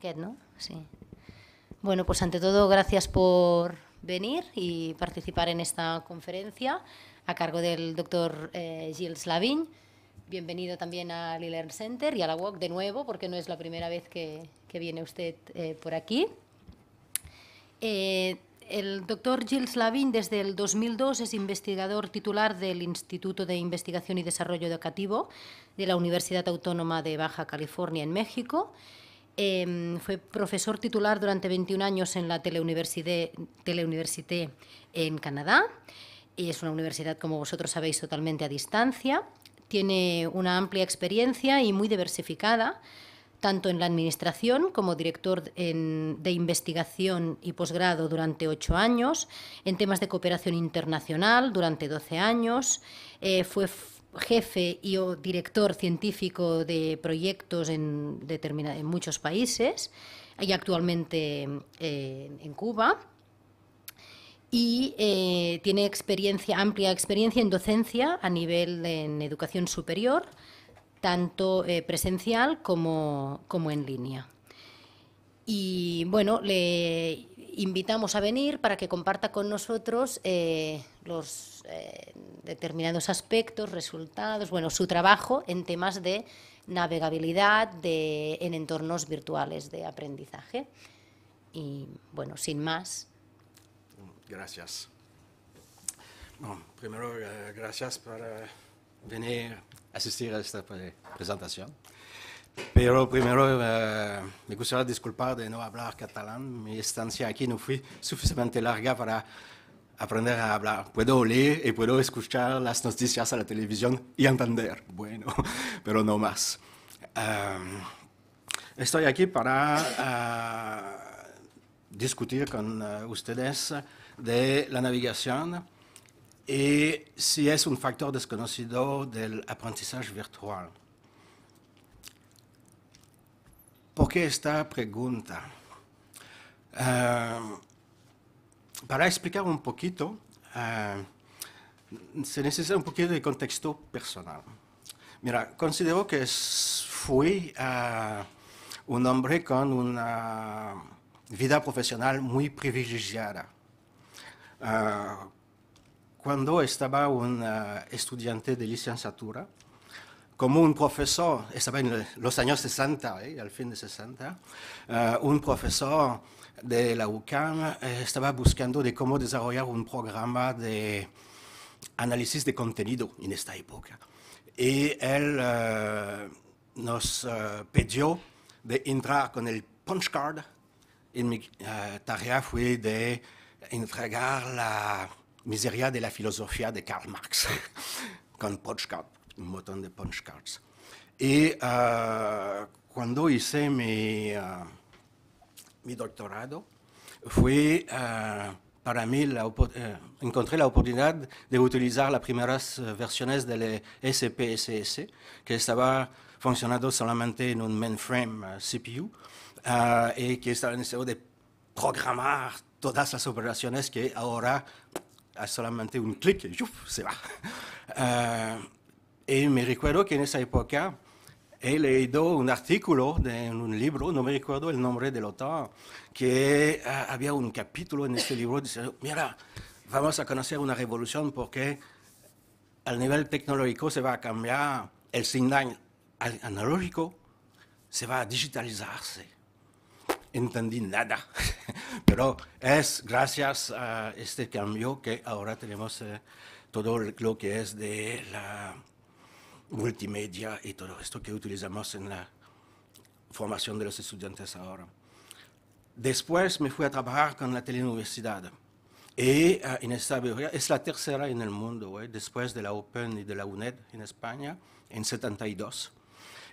Ket, ¿no? Sí. Bueno, pues ante todo, gracias por venir y participar en esta conferencia a cargo del doctor Gilles Lavigne. Bienvenido también al eLearn Center y a la UOC de nuevo, porque no es la primera vez que viene usted por aquí. El doctor Gilles Lavigne, desde el 2002, es investigador titular del Instituto de Investigación y Desarrollo Educativo de la Universidad Autónoma de Baja California, en México. Fue profesor titular durante 21 años en la Teleuniversité en Canadá. Es una universidad, como vosotros sabéis, totalmente a distancia. Tiene una amplia experiencia y muy diversificada, tanto en la administración como director de investigación y posgrado durante 8 años, en temas de cooperación internacional durante 12 años, fue jefe y o director científico de proyectos en muchos países y actualmente en Cuba. Y tiene amplia experiencia en docencia a nivel en educación superior, tanto presencial como en línea. Y bueno, le invitamos a venir para que comparta con nosotros los determinados aspectos, resultados, bueno, su trabajo en temas de navegabilidad en entornos virtuales de aprendizaje. Y bueno, sin más. Gracias. Bueno, primero, gracias por venir a asistir a esta presentación. Pero primero me gustaría disculpar de no hablar catalán. Mi estancia aquí no fue suficientemente larga para aprender a hablar. Puedo leer y puedo escuchar las noticias a la televisión y entender, bueno, pero no más. Estoy aquí para discutir con ustedes de la navegación y si es un factor desconocido del aprendizaje virtual. ¿Por qué esta pregunta? Para explicar un poquito, se necesita un poquito de contexto personal. Mira, considero que fui un hombre con una vida profesional muy privilegiada. Cuando estaba un estudiante de licenciatura, como un profesor, estaba en los años 60, al fin de 60, un profesor de la UQAM estaba buscando de cómo desarrollar un programa de análisis de contenido en esta época. Y él nos pidió de entrar con el punch card. Y mi tarea fue de entregar la miseria de la filosofía de Karl Marx con punch card, un montón de punch cards. Y cuando hice mi doctorado, fue para mí, encontré la oportunidad de utilizar las primeras versiones del SPSS, que estaba funcionando solamente en un mainframe CPU, y que estaba necesario de programar todas las operaciones que ahora a solamente un clic y se va. Y me recuerdo que en esa época he leído un artículo en un libro, no me recuerdo el nombre del autor, que había un capítulo en este libro diciendo, mira, vamos a conocer una revolución porque al nivel tecnológico se va a cambiar, el señal analógico se va a digitalizarse. Entendí nada, pero es gracias a este cambio que ahora tenemos todo lo que es de la multimedia y todo esto que utilizamos en la formación de los estudiantes ahora. Después me fui a trabajar con la Teleuniversidad y en esta biblioteca es la tercera en el mundo, después de la Open y de la UNED en España, en 72.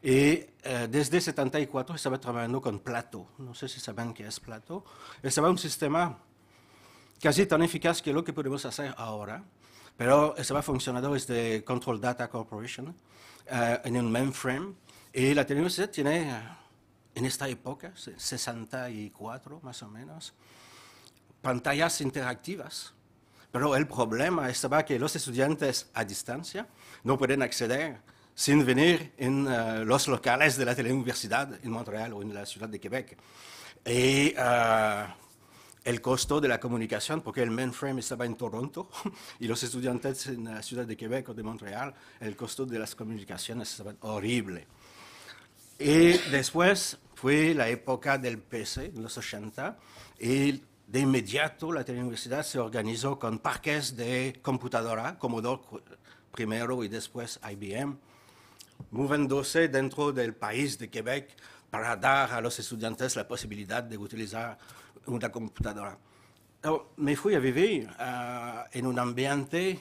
Y desde 74 estaba trabajando con Plato. No sé si saben qué es Plato. Estaba un sistema casi tan eficaz que lo que podemos hacer ahora, pero estaba funcionando desde Control Data Corporation en un mainframe. Y la Teleuniversidad tiene, en esta época, 64 más o menos, pantallas interactivas. Pero el problema estaba que los estudiantes a distancia no pueden acceder sin venir en los locales de la Teleuniversidad en Montréal o en la ciudad de Quebec. Y el costo de la comunicación, porque el mainframe estaba en Toronto y los estudiantes en la ciudad de Quebec o de Montreal, el costo de las comunicaciones estaba horrible. Y después fue la época del PC, en los 80, y de inmediato la Teleuniversidad se organizó con parques de computadora, Commodore primero y después IBM, moviéndose dentro del país de Quebec para dar a los estudiantes la posibilidad de utilizar una computadora. Me fui a vivir en un ambiente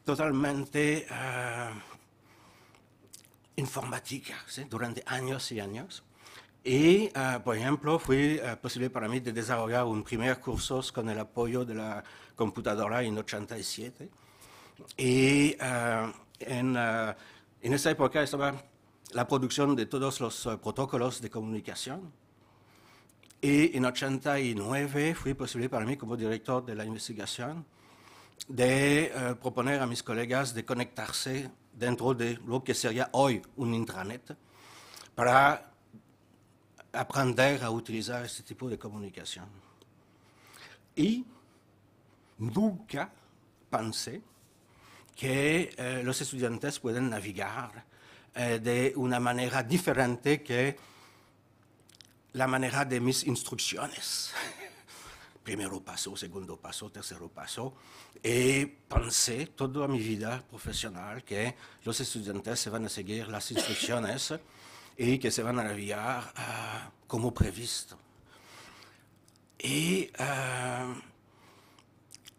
totalmente informática, ¿sí? Durante años y años. Y, por ejemplo, fue posible para mí de desarrollar un primer curso con el apoyo de la computadora en 87. Y en esa época estaba la producción de todos los protocolos de comunicación. Y en 89 fue posible para mí, como director de la investigación, de proponer a mis colegas de conectarse dentro de lo que sería hoy un intranet para aprender a utilizar este tipo de comunicación. Y nunca pensé que los estudiantes pueden navegar de una manera diferente que la manera de mis instrucciones. Primero paso, segundo paso, tercero paso. Y pensé toda mi vida profesional que los estudiantes se van a seguir las instrucciones y que se van a navegar como previsto. Y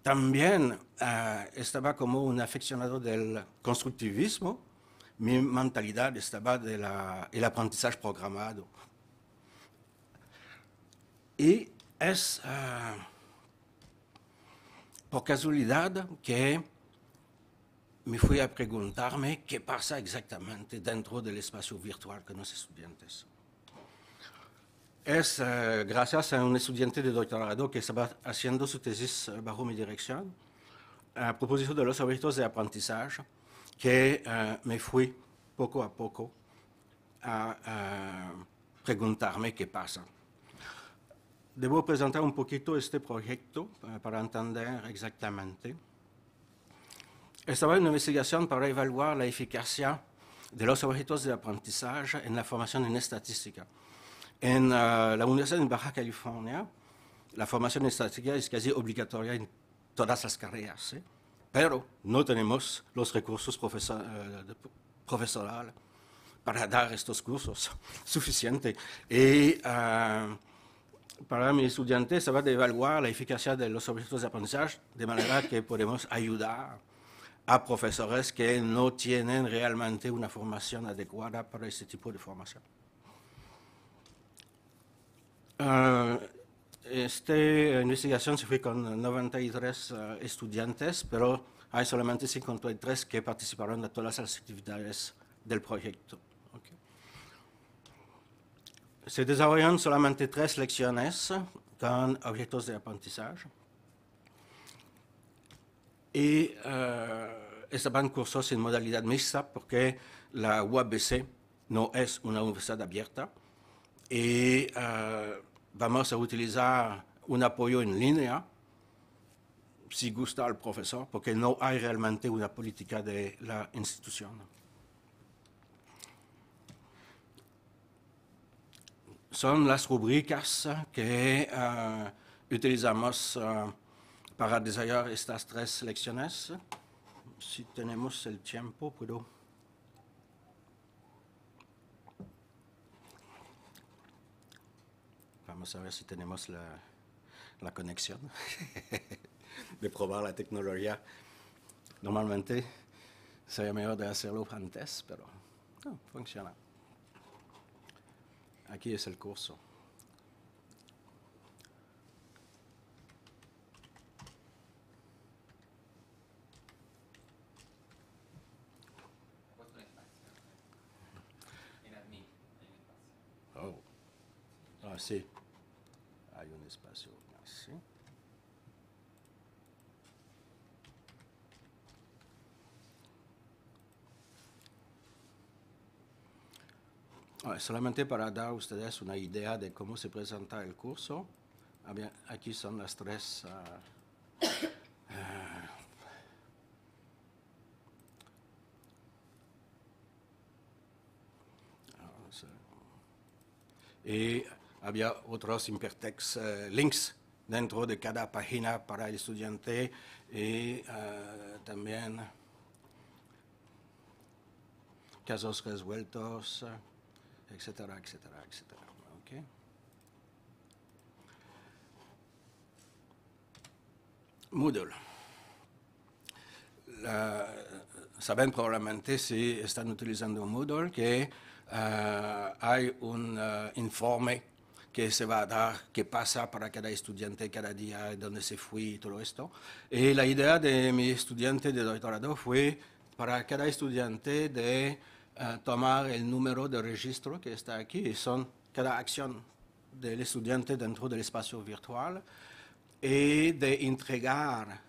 también estaba como un aficionado del constructivismo. Mi mentalidad estaba del aprendizaje programado. Y es por casualidad que me fui a preguntarme qué pasa exactamente dentro del espacio virtual con los estudiantes. Es gracias a un estudiante de doctorado que estaba haciendo su tesis bajo mi dirección, a propósito de los objetos de aprendizaje, que me fui poco a poco a preguntarme qué pasa. Debo presentar un poquito este proyecto para entender exactamente. Estaba en una investigación para evaluar la eficacia de los objetos de aprendizaje en la formación en estadística. En la Universidad de Baja California, la formación en estadística es casi obligatoria en todas las carreras, ¿sí? Pero no tenemos los recursos profesionales para dar estos cursos suficientes. Y para mi estudiante estaba de evaluar la eficacia de los objetos de aprendizaje de manera que podemos ayudar a profesores que no tienen realmente una formación adecuada para este tipo de formación. Esta investigación se fue con 93 estudiantes, pero hay solamente 53 que participaron de todas las actividades del proyecto. Okay. Se desarrollan solamente 3 lecciones con objetos de aprendizaje. Y estaban cursos en modalidad mixta porque la UABC no es una universidad abierta. Y vamos a utilizar un apoyo en línea, si gusta al profesor, porque no hay realmente una política de la institución. Son las rubricas que utilizamos para desarrollar estas 3 lecciones. Si tenemos el tiempo, puedo... Vamos a ver si tenemos la conexión de probar la tecnología. Normalmente sería mejor de hacerlo antes, pero no, funciona. Aquí es el curso. Oh, ah, sí. Hay un espacio así. Solamente para dar a ustedes una idea de cómo se presenta el curso, aquí son las tres y había otros hypertext links dentro de cada página para el estudiante y también casos resueltos, etcétera, etcétera, etcétera. Okay. Moodle. Saben probablemente si están utilizando Moodle que hay un informe que se va a dar, que pasa para cada estudiante cada día, dónde se fue y todo esto. Y la idea de mi estudiante de doctorado fue para cada estudiante de tomar el número de registro que está aquí, y son cada acción del estudiante dentro del espacio virtual, y de entregar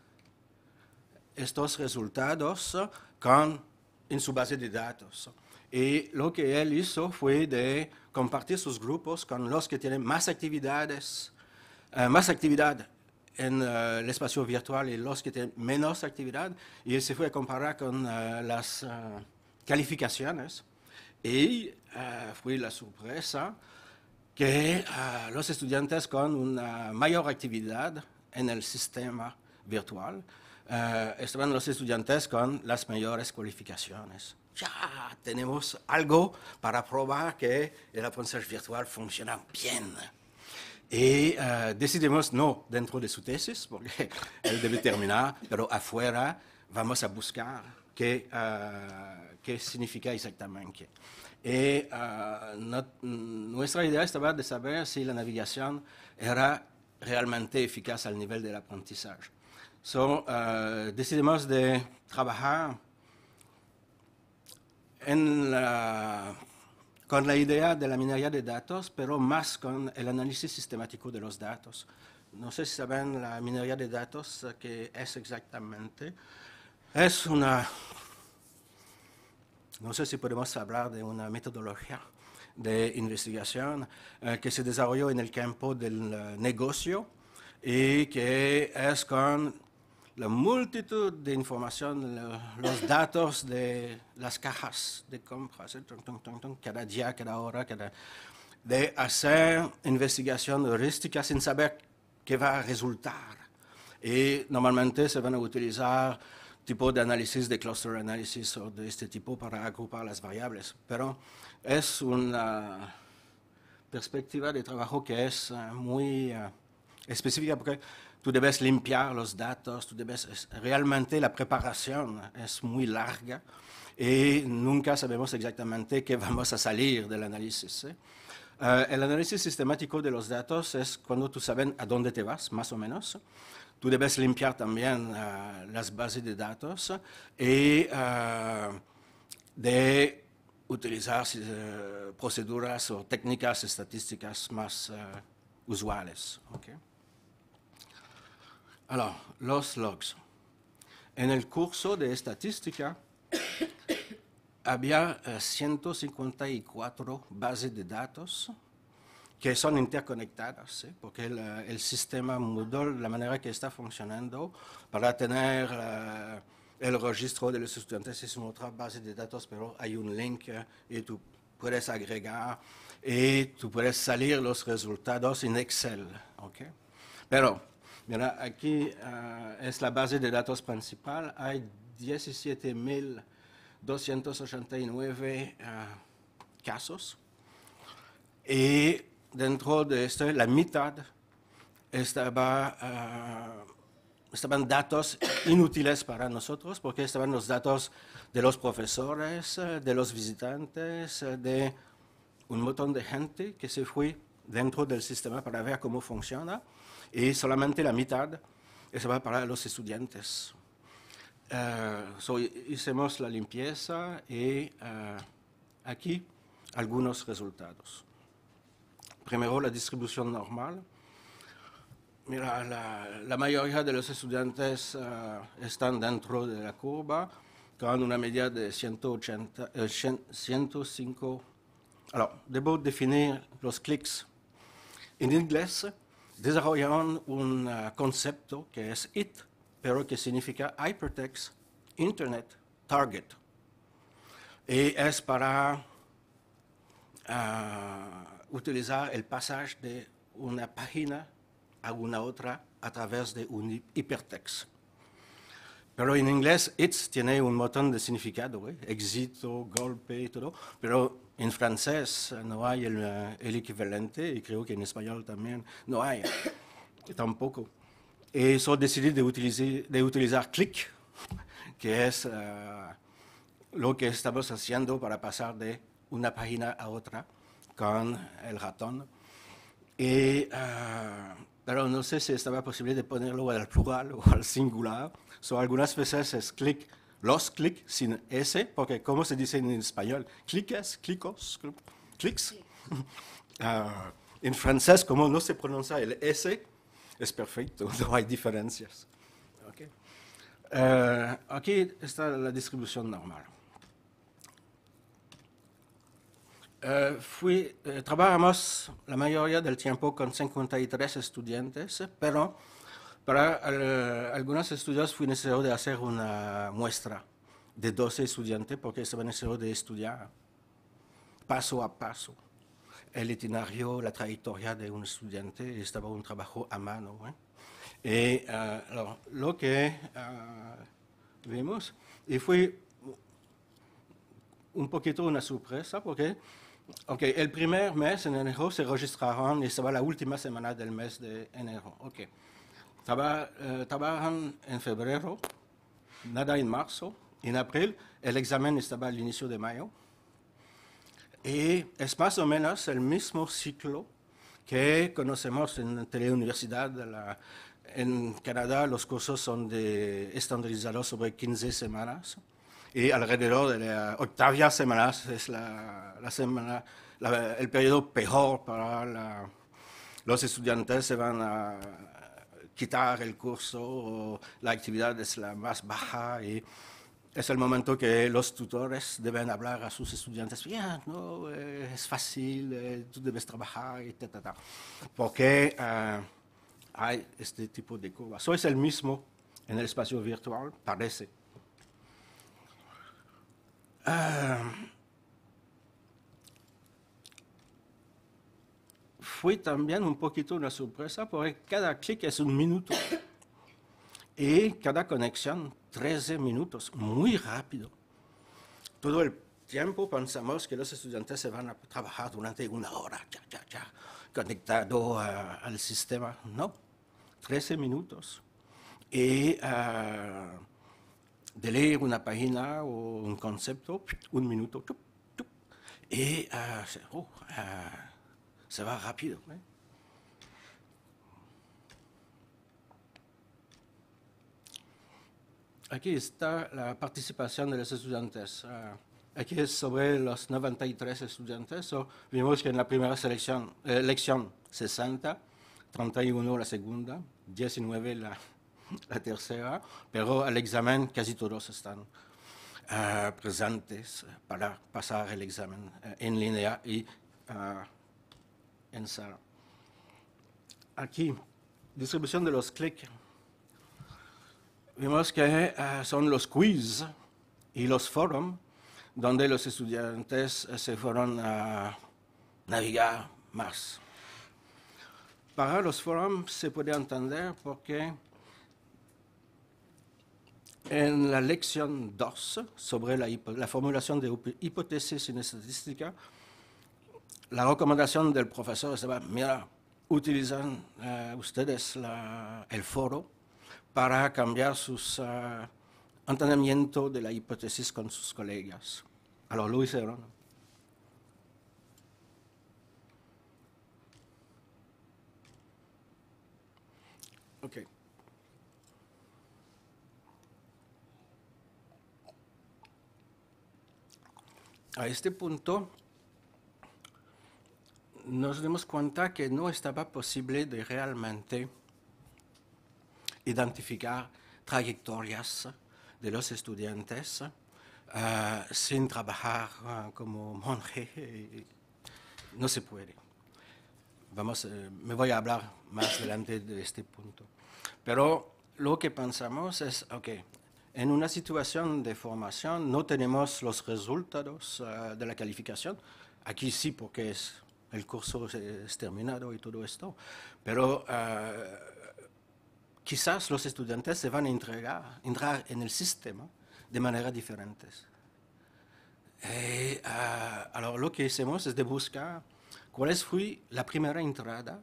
estos resultados en su base de datos. Y lo que él hizo fue de compartir sus grupos con los que tienen más actividades, más actividad en el espacio virtual y los que tienen menos actividad. Y él se fue a comparar con las calificaciones. Y fue la sorpresa que los estudiantes con una mayor actividad en el sistema virtual estaban los estudiantes con las mayores cualificaciones. Ya tenemos algo para probar que el aprendizaje virtual funciona bien. Y decidimos, no dentro de su tesis, porque él debe terminar, pero afuera vamos a buscar qué significa exactamente. Y nuestra idea estaba de saber si la navegación era realmente eficaz al nivel del aprendizaje. Decidimos de trabajar con la idea de la minería de datos, pero más con el análisis sistemático de los datos. No sé si saben la minería de datos, qué es exactamente. Es una... No sé si podemos hablar de una metodología de investigación que se desarrolló en el campo del negocio y que es con la multitud de información, los datos de las cajas de compras, cada día, cada hora, de hacer investigación heurística sin saber qué va a resultar. Y normalmente se van a utilizar tipo de análisis, de cluster análisis o de este tipo para agrupar las variables. Pero es una perspectiva de trabajo que es muy específica porque tú debes limpiar los datos, realmente la preparación es muy larga y nunca sabemos exactamente qué vamos a salir del análisis. El análisis sistemático de los datos es cuando tú sabes a dónde te vas, más o menos. Tú debes limpiar también las bases de datos y de utilizar proceduras o técnicas estadísticas más usuales. Okay. Alors, los logs. En el curso de estadística había 154 bases de datos que son interconectadas, porque el sistema Moodle, la manera que está funcionando, para tener el registro de los estudiantes es otra base de datos, pero hay un link y tú puedes agregar y tú puedes salir los resultados en Excel. ¿Okay? Pero, mira, aquí es la base de datos principal, hay 17.289 casos y dentro de esto, la mitad estaban datos inútiles para nosotros, porque estaban los datos de los profesores, de los visitantes, de un montón de gente que se fue dentro del sistema para ver cómo funciona, y solamente la mitad estaba para los estudiantes. Hicimos la limpieza y aquí algunos resultados. Primero, la distribución normal. Mira, la mayoría de los estudiantes están dentro de la curva con una media de 105 Alors, debo definir los clics. En inglés, desarrollaron un concepto que es IT, pero que significa Hypertext Internet Target. Y es para utilizar el pasaje de una página a una otra a través de un hipertext. Pero en inglés, it tiene un montón de significado, éxito, golpe y todo, pero en francés no hay el equivalente y creo que en español también no hay, tampoco. Y so decidí de utilizar click, que es lo que estamos haciendo para pasar de una página a otra con el ratón. Y, pero no sé si estaba posible de ponerlo al plural o al singular. So, algunas veces es clic, los clics sin S, porque como se dice en español, cliques, clicos, clics. En francés, como no se pronuncia el S, es perfecto, no hay diferencias. Okay. Aquí está la distribución normal. Trabajamos la mayoría del tiempo con 53 estudiantes, pero para algunos estudios fue necesario de hacer una muestra de 12 estudiantes porque estaba necesario de estudiar paso a paso el itinerario, la trayectoria de un estudiante, estaba un trabajo a mano. Y lo que vimos, y fue un poquito una sorpresa porque el primer mes en enero se registraron y estaba la última semana del mes de enero. Trabajan en febrero, nada en marzo. En abril, el examen estaba al inicio de mayo. Y es más o menos el mismo ciclo que conocemos en la teleuniversidad. En Canadá los cursos son estandarizados sobre 15 semanas. Y alrededor de la octava semana es el periodo peor para los estudiantes. Se van a quitar el curso, o la actividad es la más baja y es el momento que los tutores deben hablar a sus estudiantes. Ya, no, es fácil, tú debes trabajar, y porque hay este tipo de curvas. Eso es el mismo en el espacio virtual, parece. Fue también un poquito una sorpresa porque cada clic es un minuto y cada conexión 13 minutos, muy rápido. Todo el tiempo pensamos que los estudiantes se van a trabajar durante una hora, conectado al sistema. No, 13 minutos. Y de leer una página o un concepto, un minuto, y se va rápido. Aquí está la participación de los estudiantes. Aquí es sobre los 93 estudiantes. Vimos que en la primera lección 60, 31 la segunda, 19 la tercera, pero al examen casi todos están presentes para pasar el examen en línea y en sala. Aquí, distribución de los clics. Vimos que son los quiz y los foros donde los estudiantes se fueron a navegar más. Para los foros se puede entender porque en la lección 2 sobre la formulación de hipótesis en estadística, la recomendación del profesor estaba, mira, utilizan ustedes el foro para cambiar sus entendimiento de la hipótesis con sus colegas. Alors, lo hicieron. Ok. A este punto nos dimos cuenta que no estaba posible de realmente identificar trayectorias de los estudiantes sin trabajar como monje no se puede. Me voy a hablar más adelante de este punto. Pero lo que pensamos es, ok, en una situación de formación no tenemos los resultados de la calificación. Aquí sí, porque el curso es terminado y todo esto. Pero quizás los estudiantes se van a entrar en el sistema de manera diferentes. Alors, lo que hacemos es de buscar cuál fue la primera entrada,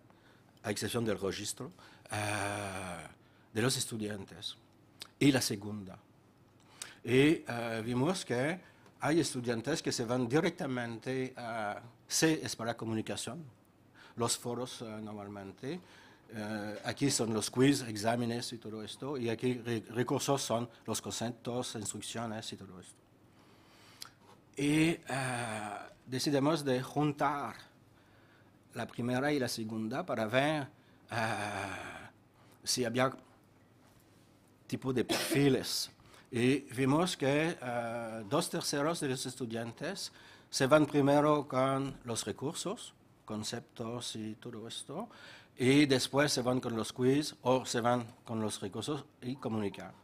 a excepción del registro, de los estudiantes, y la segunda. Y vimos que hay estudiantes que se van directamente a C es para comunicación, los foros normalmente. Aquí son los quiz, exámenes y todo esto, y aquí recursos son los conceptos, instrucciones y todo esto. Y decidimos de juntar la primera y la segunda para ver si había tipo de perfiles. Y vimos que 2/3 de los estudiantes se van primero con los recursos, conceptos y todo esto, y después se van con los quiz o se van con los recursos y comunicar.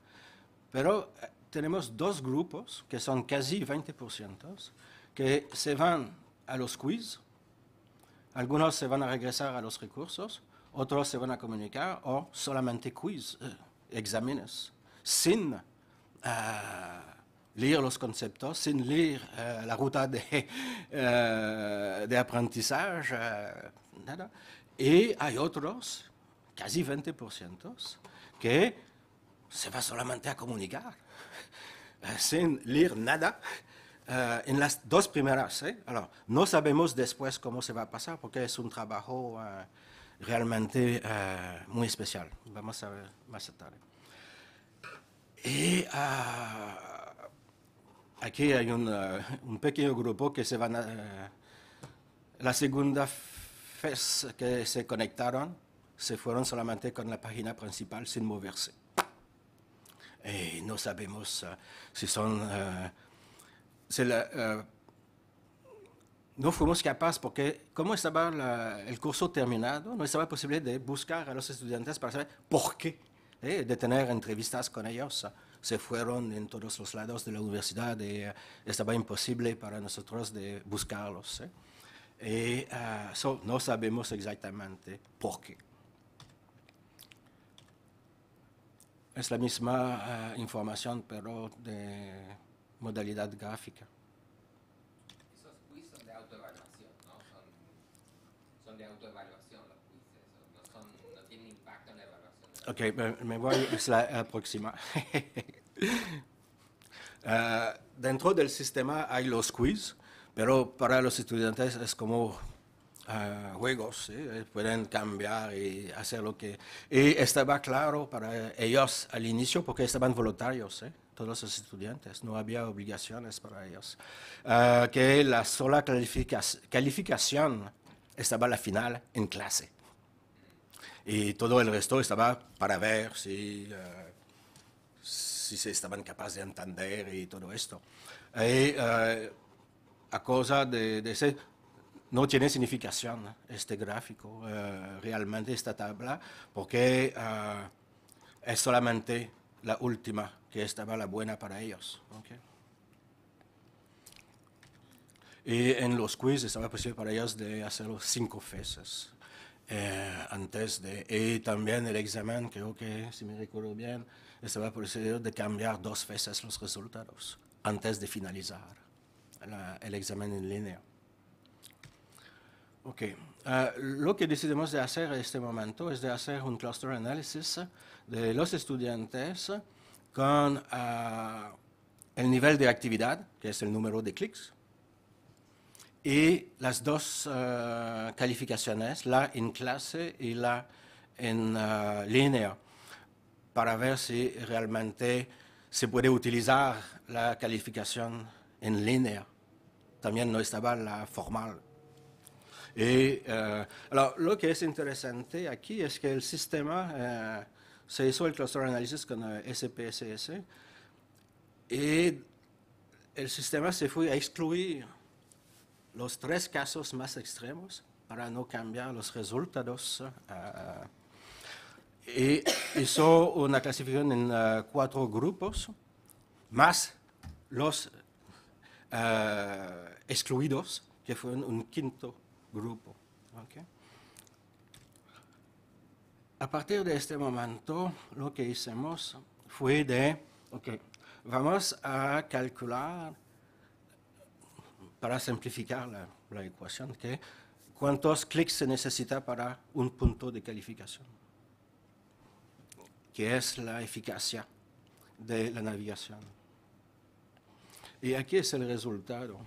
Pero tenemos dos grupos, que son casi 20%, que se van a los quiz, algunos se van a regresar a los recursos, otros se van a comunicar o solamente quiz, exámenes, sin leer los conceptos, sin leer la ruta de aprendizaje, nada. Y hay otros, casi 20%, que se va solamente a comunicar, sin leer nada, en las dos primeras. Alors, no sabemos después cómo se va a pasar, porque es un trabajo realmente muy especial. Vamos a ver más tarde. Y aquí hay un pequeño grupo que se van a... la segunda vez que se conectaron, se fueron solamente con la página principal sin moverse. Y no sabemos si son... no fuimos capaces porque como estaba el curso terminado, no estaba posible de buscar a los estudiantes para saber por qué, de tener entrevistas con ellos. Se fueron en todos los lados de la universidad y estaba imposible para nosotros de buscarlos. Y no sabemos exactamente por qué. Es la misma información, pero de modalidad gráfica. Esos quiz son de autoevaluación, ¿no? Son de autoevaluación los quizzes, no tienen impacto en la evaluación. Ok, me voy a la próxima. Dentro del sistema hay los quiz, pero para los estudiantes es como juegos, pueden cambiar y hacer lo que... Y estaba claro para ellos al inicio porque estaban voluntarios, todos los estudiantes, no había obligaciones para ellos, que la sola calificación estaba la final en clase. Y todo el resto estaba para ver si se estaban capaces de entender y todo esto. Y a causa de ese... no tiene significación este gráfico, realmente esta tabla, porque es solamente la última que estaba la buena para ellos. ¿Okay? Y en los quiz estaba posible para ellos de hacerlo 5 veces antes de... Y también el examen, creo que, si me recuerdo bien, estaba posible de cambiar 2 veces los resultados antes de finalizar el examen en línea. Ok, lo que decidimos de hacer en este momento es de hacer un cluster analysis de los estudiantes con el nivel de actividad, que es el número de clics, y las dos calificaciones, la en clase y la en línea, para ver si realmente se puede utilizar la calificación en línea. También no estaba la formal. Y alors, lo que es interesante aquí es que el sistema se hizo el cluster analysis con SPSS y el sistema se fue a excluir los 3 casos más extremos para no cambiar los resultados. Y hizo una clasificación en 4 grupos, más los excluidos, que fue un 5º grupo. ¿Okay? A partir de este momento, lo que hicimos fue vamos a calcular, para simplificar la ecuación, cuántos clics se necesita para un punto de calificación, que es la eficacia de la navegación. Y aquí es el resultado.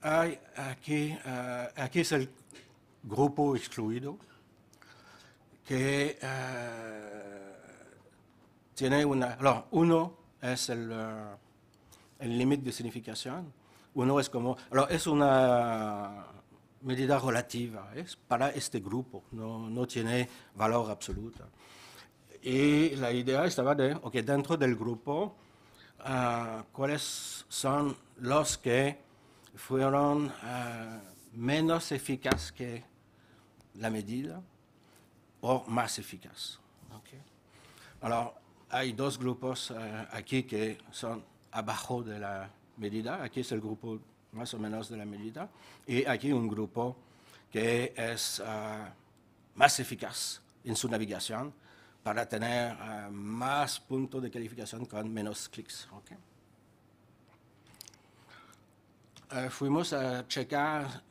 Aquí es el grupo excluido, que tiene uno es el límite de significación. Uno es como, es una medida relativa, es para este grupo, no tiene valor absoluto. Y la idea estaba dentro del grupo, cuáles son los que fueron menos eficaces que la medida o más eficaz. Okay. Hay 2 grupos aquí que son abajo de la medida. Aquí es el grupo más o menos de la medida. Y aquí un grupo que es más eficaz en su navegación para tener más puntos de calificación con menos clics. Okay. Fuimos a checar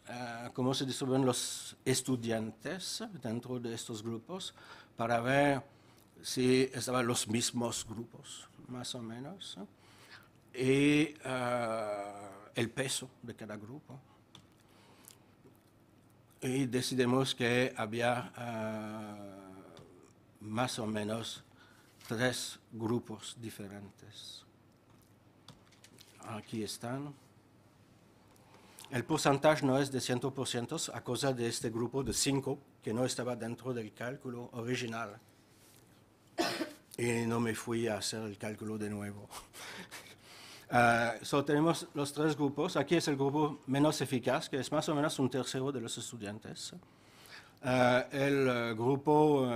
cómo se distribuyen los estudiantes dentro de estos grupos para ver si estaban los mismos grupos, más o menos, y el peso de cada grupo. Y decidimos que había más o menos 3 grupos diferentes. Aquí están. El porcentaje no es de 100% a causa de este grupo de 5 que no estaba dentro del cálculo original. Y no me fui a hacer el cálculo de nuevo. Tenemos los 3 grupos. Aquí es el grupo menos eficaz, que es más o menos 1/3 de los estudiantes. El grupo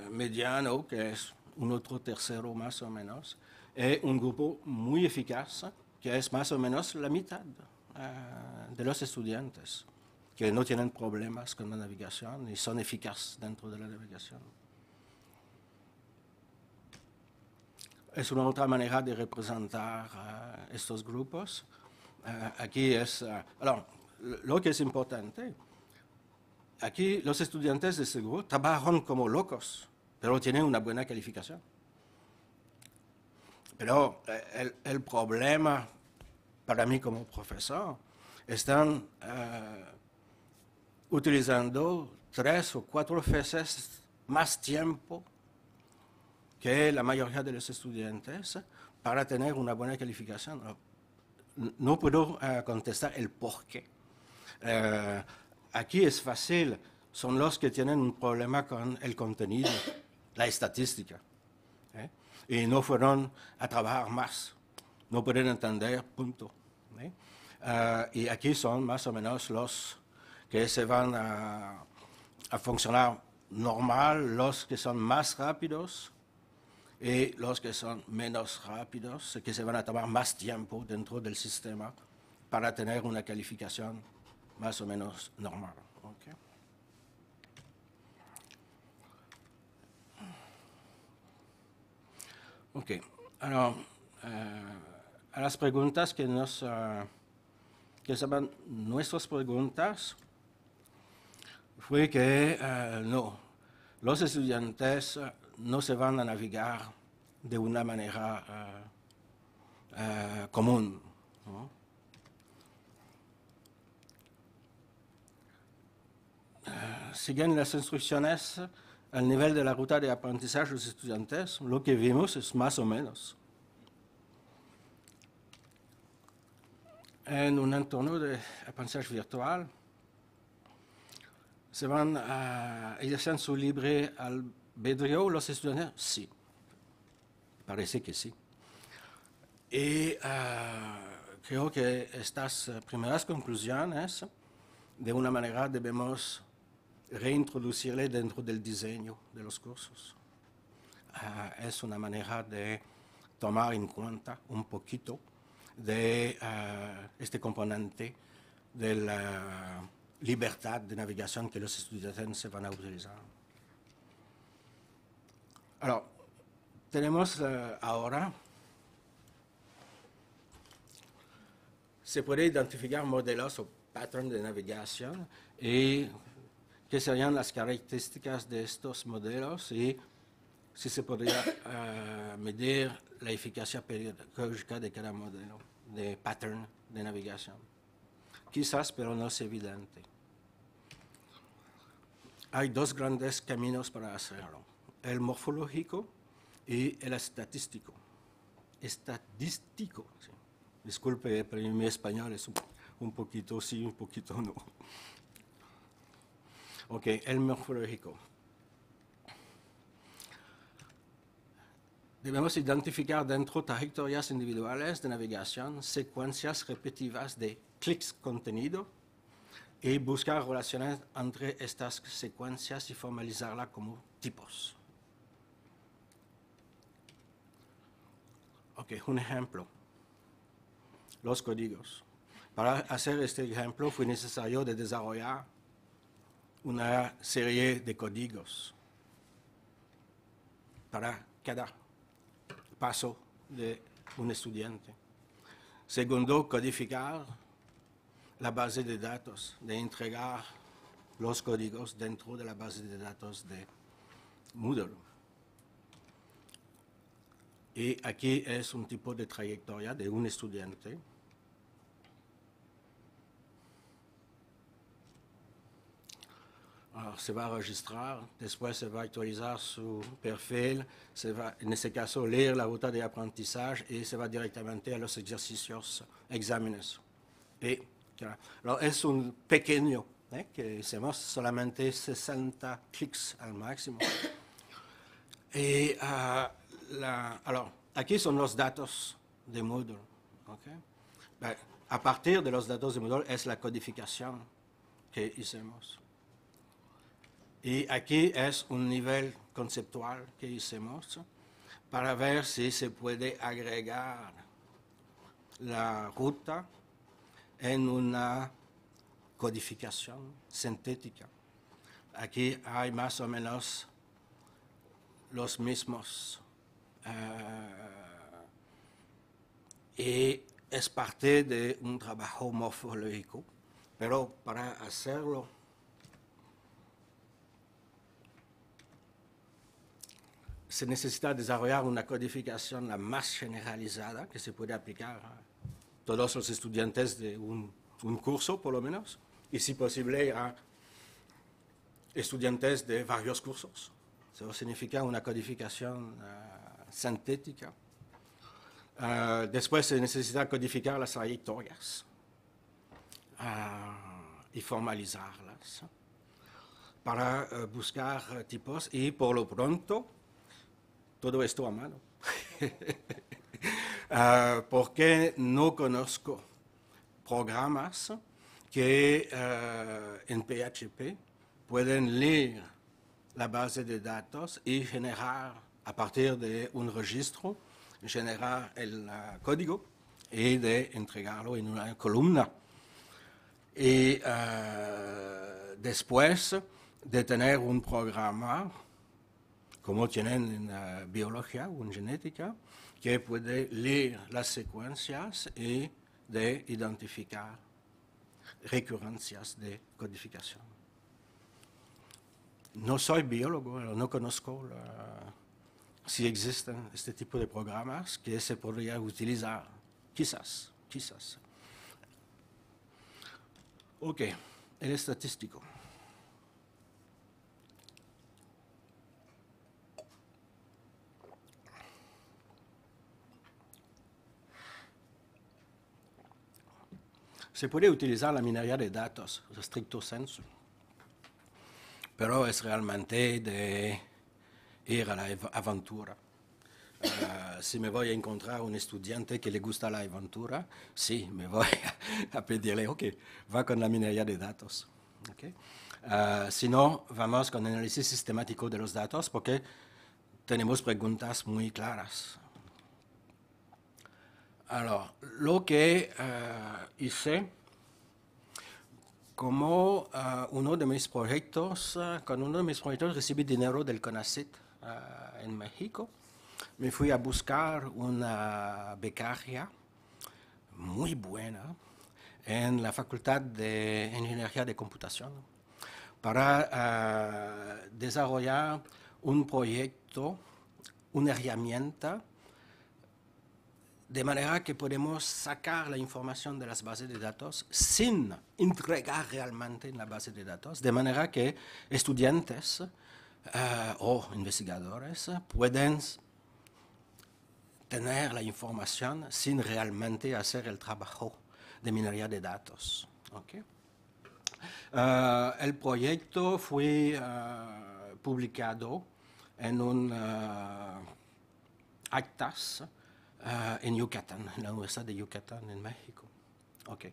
mediano, que es un otro tercero más o menos, y un grupo muy eficaz, que es más o menos la mitad de los estudiantes, que no tienen problemas con la navegación y son eficaces dentro de la navegación. Es una otra manera de representar estos grupos. Aquí es, lo que es importante, aquí los estudiantes de este grupo trabajan como locos, pero tienen una buena calificación. Pero el problema para mí como profesor, están utilizando 3 o 4 veces más tiempo que la mayoría de los estudiantes para tener una buena calificación. No puedo contestar el por qué. Aquí es fácil, son los que tienen un problema con el contenido, la estadística. Y no fueron a trabajar más, no pueden entender, punto. Y aquí son más o menos los que se van a funcionar normal, los que son más rápidos y los que son menos rápidos, que se van a tomar más tiempo dentro del sistema para tener una calificación más o menos normal. Okay. Ok, alors, a las preguntas que estaban nuestras preguntas, fue que no, los estudiantes no se van a navegar de una manera común, ¿no? Siguen las instrucciones al nivel de la ruta de aprendizaje de los estudiantes, lo que vimos es más o menos. En un entorno de aprendizaje virtual, ¿se van a ejercer su libre albedrío los estudiantes? Sí, parece que sí. Y creo que estas primeras conclusiones, de una manera, debemos reintroducirle dentro del diseño de los cursos. Es una manera de tomar en cuenta un poquito de este componente de la libertad de navegación que los estudiantes van a utilizar. Alors, tenemos ahora, se puede identificar modelos o patrones de navegación y qué serían las características de estos modelos y si se podría medir la eficacia pedagógica de cada modelo de pattern de navegación. Quizás, pero no es evidente. Hay dos grandes caminos para hacerlo, el morfológico y el estadístico. Estadístico, sí. Disculpe, pero mi español es un poquito sí, un poquito no. Ok, el morfológico. Debemos identificar dentro trayectorias individuales de navegación secuencias repetitivas de clics contenido y buscar relaciones entre estas secuencias y formalizarlas como tipos. Ok, un ejemplo. Los códigos. Para hacer este ejemplo fue necesario de desarrollar una serie de códigos para cada paso de un estudiante. Segundo, codificar la base de datos, de entregar los códigos dentro de la base de datos de Moodle. Y aquí es un tipo de trayectoria de un estudiante. Alors, se va a registrar, después se va a actualizar su perfil, se va, en este caso, leer la ruta de aprendizaje y se va directamente a los ejercicios, exámenes. Y, claro, alors, es un pequeño, que hacemos solamente 60 clics al máximo. Y, alors, aquí son los datos de Moodle. ¿Okay? A partir de los datos de Moodle es la codificación que hicimos. Y aquí es un nivel conceptual que hicimos para ver si se puede agregar la ruta en una codificación sintética. Aquí hay más o menos los mismos. Y es parte de un trabajo morfológico, pero para hacerlo se necesita desarrollar una codificación la más generalizada que se puede aplicar a todos los estudiantes de un curso, por lo menos, y si posible a estudiantes de varios cursos. Eso significa una codificación sintética. Después se necesita codificar las trayectorias y formalizarlas para buscar tipos y por lo pronto todo esto a mano. Porque no conozco programas que en PHP pueden leer la base de datos y generar, a partir de un registro, generar el código y de entregarlo en una columna. Y después de tener un programa como tienen en biología o en genética, que puede leer las secuencias y de identificar recurrencias de codificación. No soy biólogo, no conozco si existen este tipo de programas que se podría utilizar. Quizás. Ok, el estadístico. Se puede utilizar la minería de datos, en estricto senso, pero es realmente de ir a la aventura. Si me voy a encontrar un estudiante que le gusta la aventura, sí, me voy a pedirle, ok, va con la minería de datos. Okay. Si no, vamos con análisis sistemático de los datos porque tenemos preguntas muy claras. Alors, lo que hice como uno de mis proyectos, con uno de mis proyectos recibí dinero del CONACYT en México. Me fui a buscar una becaria muy buena en la Facultad de Ingeniería de Computación para desarrollar un proyecto, una herramienta, de manera que podemos sacar la información de las bases de datos sin entregar realmente en la base de datos, de manera que estudiantes o investigadores pueden tener la información sin realmente hacer el trabajo de minería de datos. Okay. El proyecto fue publicado en un actas en Yucatán, en la Universidad de Yucatán, en México. Okay.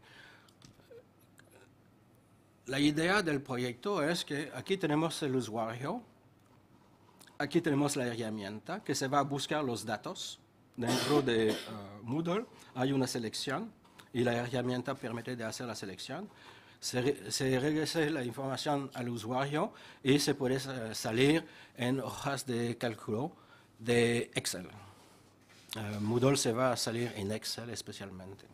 La idea del proyecto es que aquí tenemos el usuario, aquí tenemos la herramienta que se va a buscar los datos. Dentro de Moodle hay una selección y la herramienta permite de hacer la selección. Se regresa la información al usuario y se puede salir en hojas de cálculo de Excel. Moodle se va a salir en Excel especialmente.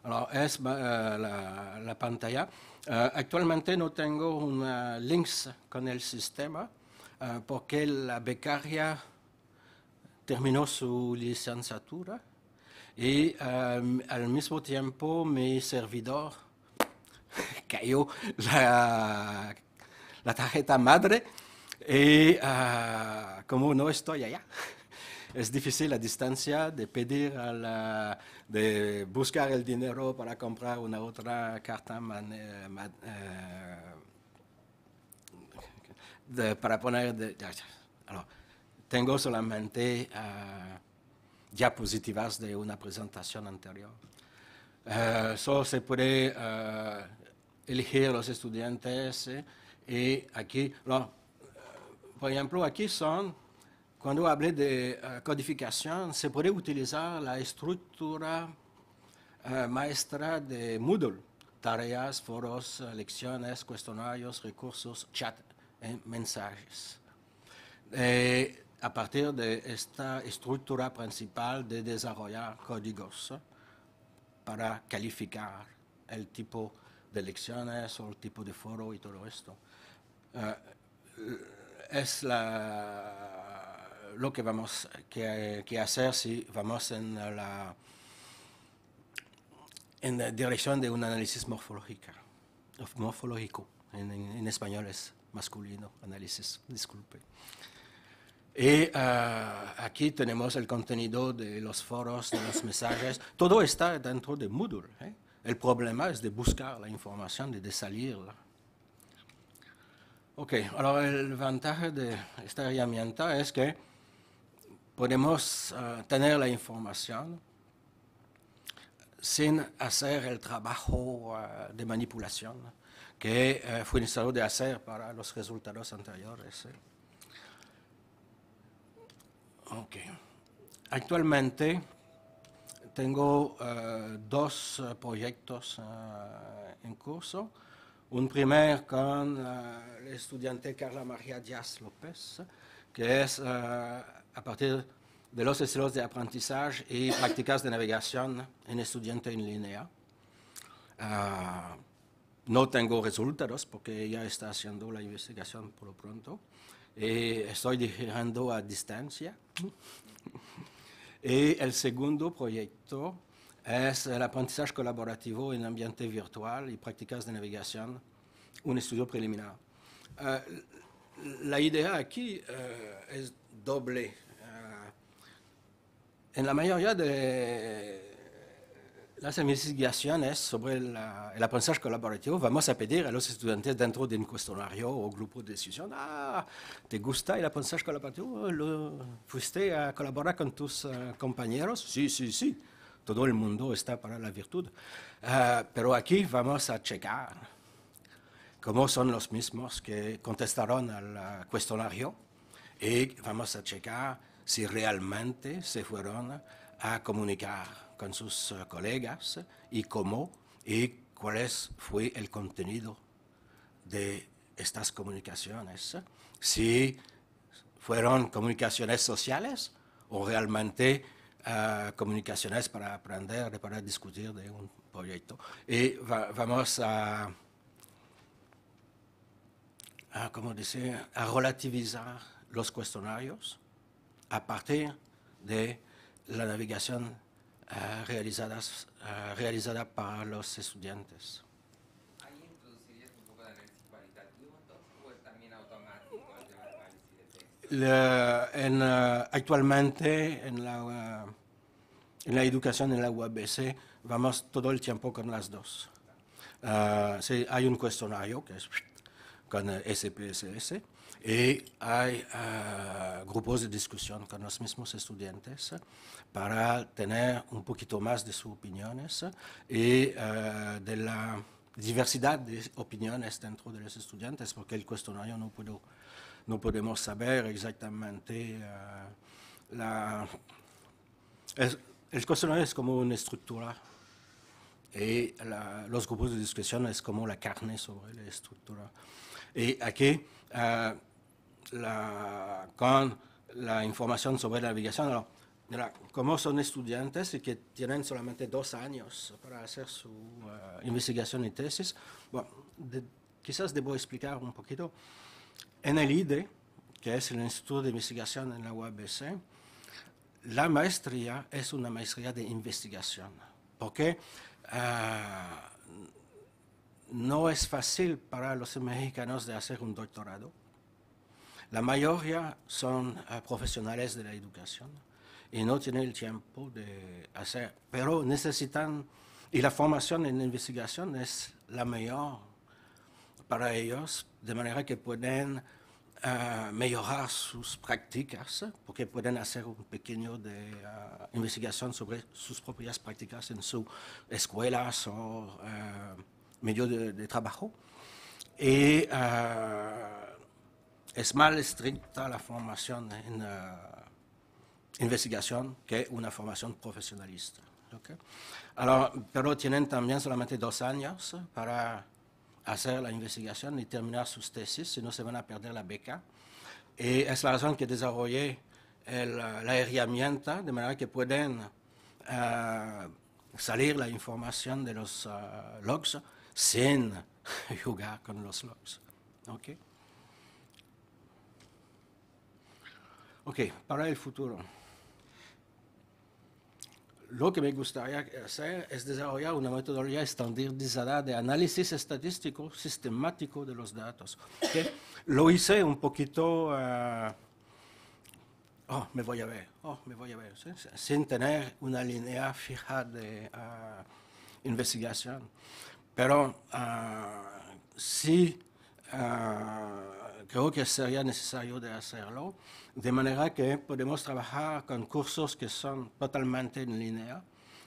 Alors, es la pantalla. Actualmente no tengo links con el sistema porque la becaria terminó su licenciatura y al mismo tiempo mi servidor cayó la tarjeta madre y como no estoy allá, es difícil a distancia de pedir de buscar el dinero para comprar una otra carta para poner. Alors, tengo solamente diapositivas de una presentación anterior. Solo se puede elegir los estudiantes y aquí, por ejemplo, aquí son. Cuando hablé de codificación, se puede utilizar la estructura maestra de Moodle. Tareas, foros, lecciones, cuestionarios, recursos, chat, mensajes. A partir de esta estructura principal de desarrollar códigos para calificar el tipo de lecciones o el tipo de foro y todo esto. Es lo que vamos que hacer si vamos en la dirección de un análisis morfológico. En español es masculino, análisis, disculpe. Y aquí tenemos el contenido de los foros, de los mensajes. Todo está dentro de Moodle. El problema es de buscar la información, de salirla. Ok, ahora el ventaja de esta herramienta es que podemos tener la información sin hacer el trabajo de manipulación que fue necesario de hacer para los resultados anteriores. Okay. Actualmente tengo dos proyectos en curso. Un primer con el estudiante Carla María Díaz López, que es a partir de los estilos de aprendizaje y prácticas de navegación en estudiante en línea. No tengo resultados porque ella está haciendo la investigación por lo pronto. Estoy dirigiendo a distancia. Y el segundo proyecto es el aprendizaje colaborativo en ambiente virtual y prácticas de navegación, un estudio preliminar. La idea aquí es doble. En la mayoría de las investigaciones sobre el aprendizaje colaborativo, vamos a pedir a los estudiantes dentro de un cuestionario o grupo de decisión, ¿te gusta el aprendizaje colaborativo? ¿Fuiste a colaborar con tus compañeros? Sí, sí, sí. Todo el mundo está para la virtud. Pero aquí vamos a checar cómo son los mismos que contestaron al cuestionario y vamos a checar si realmente se fueron a comunicar con sus colegas y cómo y fue el contenido de estas comunicaciones. Si fueron comunicaciones sociales o realmente comunicaciones para aprender, para discutir de un proyecto. Y vamos ¿cómo decir?, a relativizar los cuestionarios a partir de la navegación realizada para los estudiantes. ¿Ahí introducirías un poco de análisis cualitativo entonces o es también automático el de análisis de texto? Actualmente en la educación en la UABC vamos todo el tiempo con las dos. Sí, hay un cuestionario que es con SPSS y hay grupos de discusión con los mismos estudiantes para tener un poquito más de sus opiniones y de la diversidad de opiniones dentro de los estudiantes, porque el cuestionario no podemos saber exactamente el cuestionario es como una estructura y los grupos de discusión es como la carne sobre la estructura. Y aquí, con la información sobre la navegación, como son estudiantes y que tienen solamente 2 años para hacer su investigación y tesis, bueno, quizás debo explicar un poquito. En el IDE, que es el Instituto de Investigación en la UABC, la maestría es una maestría de investigación, porque no es fácil para los mexicanos de hacer un doctorado. La mayoría son profesionales de la educación y no tienen el tiempo de hacer, pero necesitan, y la formación en investigación es la mejor para ellos, de manera que pueden mejorar sus prácticas, porque pueden hacer un pequeño de investigación sobre sus propias prácticas en sus escuelas o medio de trabajo. Y es más estricta la formación en investigación que una formación profesionalista. ¿Okay? Pero tienen también solamente 2 años para hacer la investigación y terminar sus tesis, si no se van a perder la beca. Y es la razón que desarrollé la herramienta, de manera que pueden salir la información de los logs sin jugar con los logs. ¿Okay? Ok, para el futuro. Lo que me gustaría hacer es desarrollar una metodología estandarizada de análisis estadístico sistemático de los datos. ¿Okay? Lo hice un poquito, me voy a ver, ¿sí? Sin tener una línea fija de investigación. Pero sí creo que sería necesario de hacerlo, de manera que podemos trabajar con cursos que son totalmente en línea,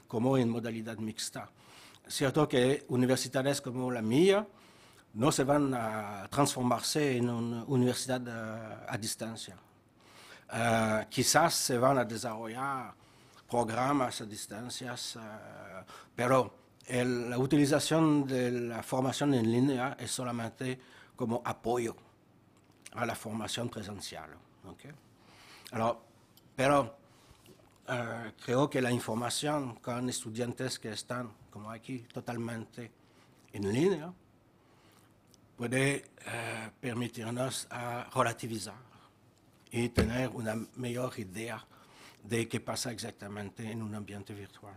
como en modalidad mixta. Cierto que universidades como la mía no se van a transformarse en una universidad a distancia. Quizás se van a desarrollar programas a distancias, pero la utilización de la formación en línea es solamente como apoyo a la formación presencial. ¿Okay? Pero creo que la información con estudiantes que están, como aquí, totalmente en línea, puede permitirnos a relativizar y tener una mejor idea de qué pasa exactamente en un ambiente virtual.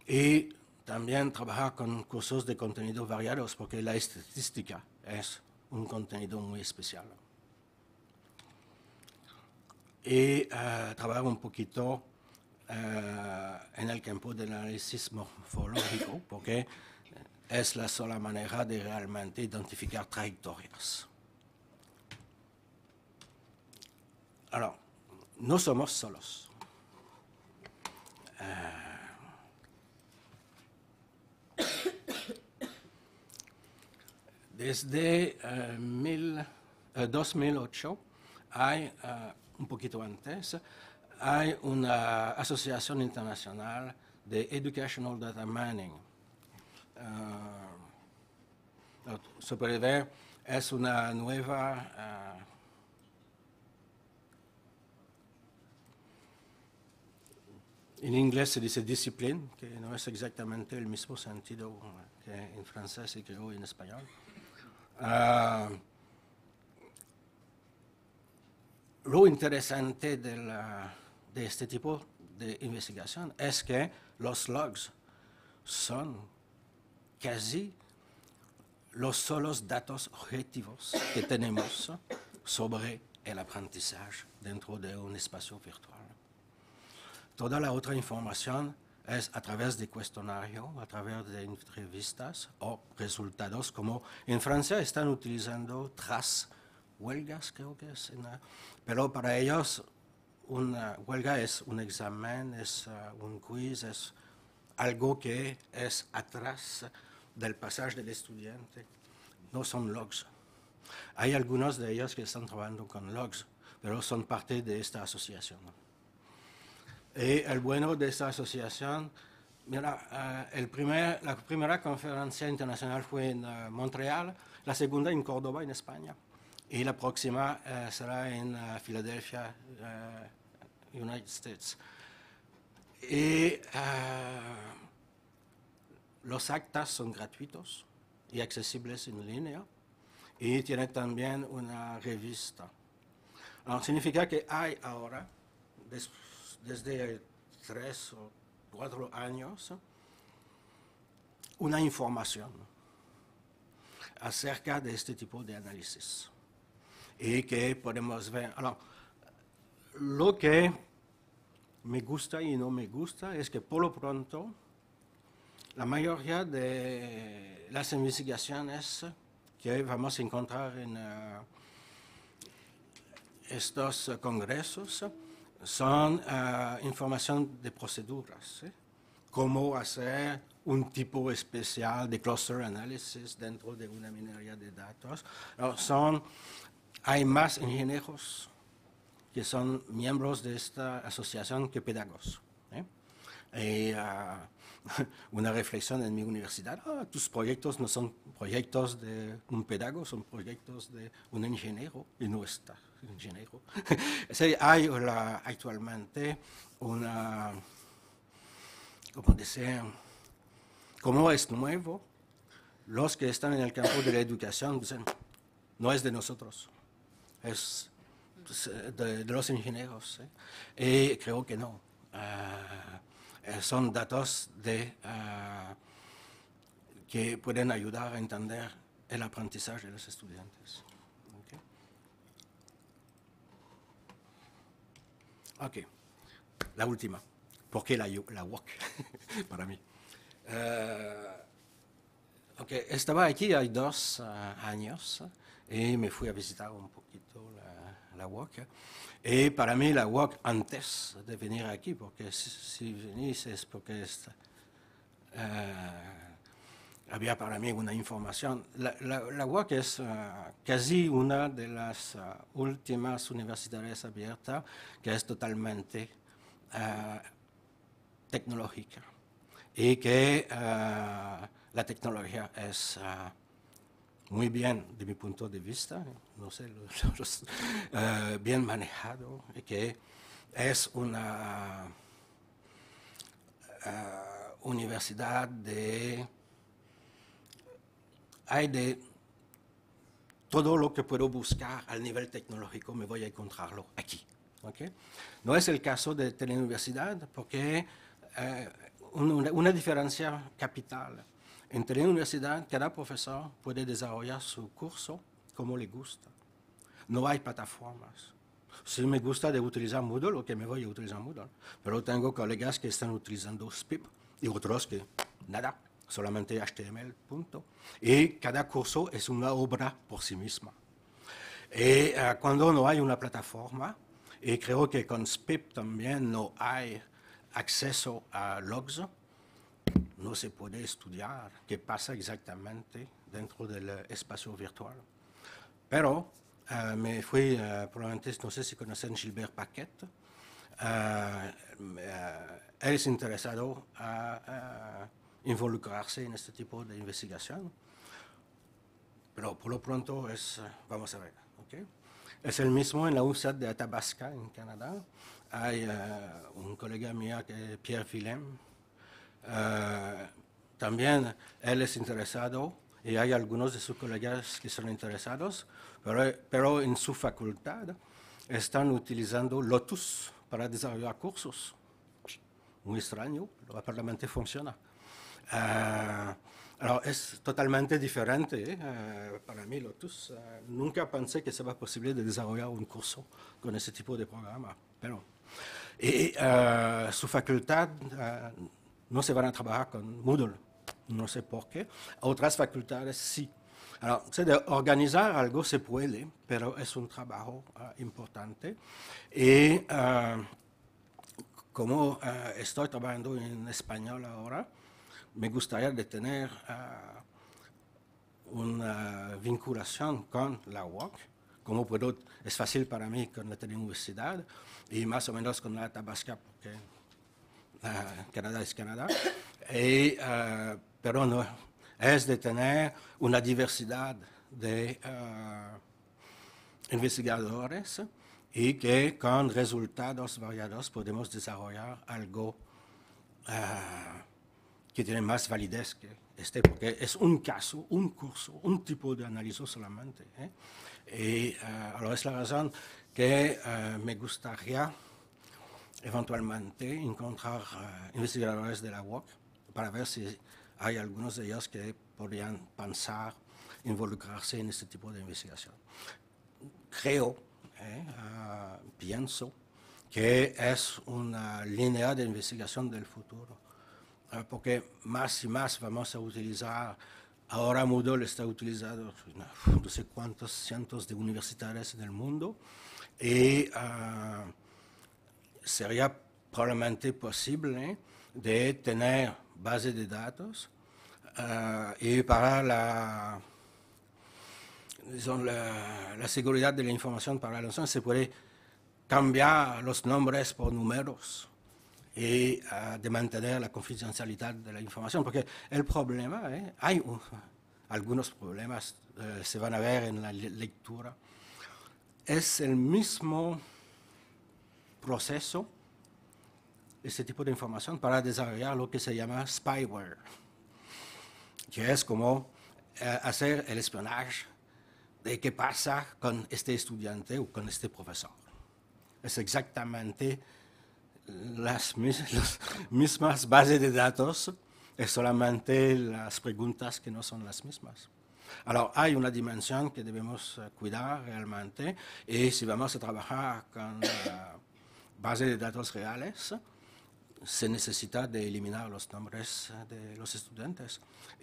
Y también trabajar con cursos de contenido variados, porque la estadística es un contenido muy especial. Y trabajar un poquito en el campo del análisis morfológico, porque es la sola manera de realmente identificar trayectorias. Alors, no somos solos. Desde 2008 hay, un poquito antes, hay una asociación internacional de Educational Data Mining. Se puede ver, es una nueva en inglés se dice discipline, que no es exactamente el mismo sentido que en francés y creo en español. Lo interesante de este tipo de investigación es que los logs son casi los solos datos objetivos que tenemos sobre el aprendizaje dentro de un espacio virtual. Toda la otra información es a través de cuestionario, a través de entrevistas o resultados, como en Francia están utilizando TRAS, huelgas creo que es, pero para ellos una huelga es un examen, es un quiz, es algo que es atrás del pasaje del estudiante, no son logs. Hay algunos de ellos que están trabajando con logs, pero son parte de esta asociación. Y el bueno de esta asociación, mira, la primera conferencia internacional fue en Montreal, la segunda en Córdoba, en España, y la próxima será en Filadelfia, United States. Y los actas son gratuitos y accesibles en línea, y tiene también una revista. Significa que hay ahora, desde 3 o 4 años, una información acerca de este tipo de análisis. Y que podemos ver. Alors, lo que me gusta y no me gusta es que por lo pronto la mayoría de las investigaciones que vamos a encontrar en estos congresos son información de proceduras, cómo hacer un tipo especial de cluster analysis dentro de una minería de datos. Hay más ingenieros que son miembros de esta asociación que pedagogos. Una reflexión en mi universidad, tus proyectos no son proyectos de un pedagogo, son proyectos de un ingeniero, y no está ingeniero. Hay actualmente una, ¿cómo decir? Como es nuevo, los que están en el campo de la educación dicen, no es de nosotros, es de los ingenieros. Y creo que no. Son datos que pueden ayudar a entender el aprendizaje de los estudiantes. Ok, la última. ¿Por qué la WOC? Para mí. Estaba aquí hay 2 años y me fui a visitar un poquito la WOC. Y para mí la WOC, antes de venir aquí, porque si venís es porque había para mí una información. La WOC es casi una de las últimas universidades abiertas que es totalmente tecnológica y que la tecnología es muy bien, de mi punto de vista, no sé, bien manejado, y que es una universidad hay de todo lo que puedo buscar al nivel tecnológico, me voy a encontrarlo aquí. ¿Okay? No es el caso de Teleuniversidad, porque una diferencia capital. En Teleuniversidad, cada profesor puede desarrollar su curso como le gusta. No hay plataformas. Si me gusta de utilizar Moodle, ok, me voy a utilizar Moodle. Pero tengo colegas que están utilizando SPIP y otros que nada, solamente HTML, punto. Y cada curso es una obra por sí misma. Y cuando no hay una plataforma, y creo que con SPIP también no hay acceso a logs, no se puede estudiar qué pasa exactamente dentro del espacio virtual. Pero me fui, probablemente, no sé si conocen Gilbert Paquet, él es interesado a involucrarse en este tipo de investigación, pero por lo pronto es, vamos a ver, ¿okay? Es el mismo en la Universidad de Athabasca, en Canadá. Hay un colega mío, que es Pierre Willem. También él es interesado y hay algunos de sus colegas que son interesados, pero en su facultad están utilizando Lotus para desarrollar cursos. Muy extraño, pero aparentemente funciona. Alors, es totalmente diferente para mí, Lotus. Nunca pensé que sea posible de desarrollar un curso con ese tipo de programa. Pero, y su facultad no se van a trabajar con Moodle. No sé por qué. Otras facultades sí. Alors, de organizar algo se puede, pero es un trabajo importante. Y como estoy trabajando en español ahora, me gustaría de tener una vinculación con la UOC, como puedo, es fácil para mí con la universidad y más o menos con la Athabasca, porque Canadá es Canadá, pero no, es de tener una diversidad de investigadores y que con resultados variados podemos desarrollar algo que tiene más validez que este, porque es un caso, un curso, un tipo de análisis solamente. Y alors es la razón que me gustaría eventualmente encontrar investigadores de la UOC para ver si hay algunos de ellos que podrían pensar involucrarse en este tipo de investigación. Creo, pienso, que es una línea de investigación del futuro, porque más y más vamos a utilizar, ahora Moodle está utilizado no sé cuántos cientos de universidades en el mundo, y sería probablemente posible de tener bases de datos y para la seguridad de la información para la nación se puede cambiar los nombres por números y de mantener la confidencialidad de la información, porque el problema, hay algunos problemas, se van a ver en la lectura, es el mismo proceso, este tipo de información, para desarrollar lo que se llama spyware, que es como hacer el espionaje de qué pasa con este estudiante o con este profesor. Es exactamente las mismas bases de datos, es solamente las preguntas que no son las mismas. Alors, hay una dimensión que debemos cuidar realmente, y si vamos a trabajar con bases de datos reales, se necesita de eliminar los nombres de los estudiantes.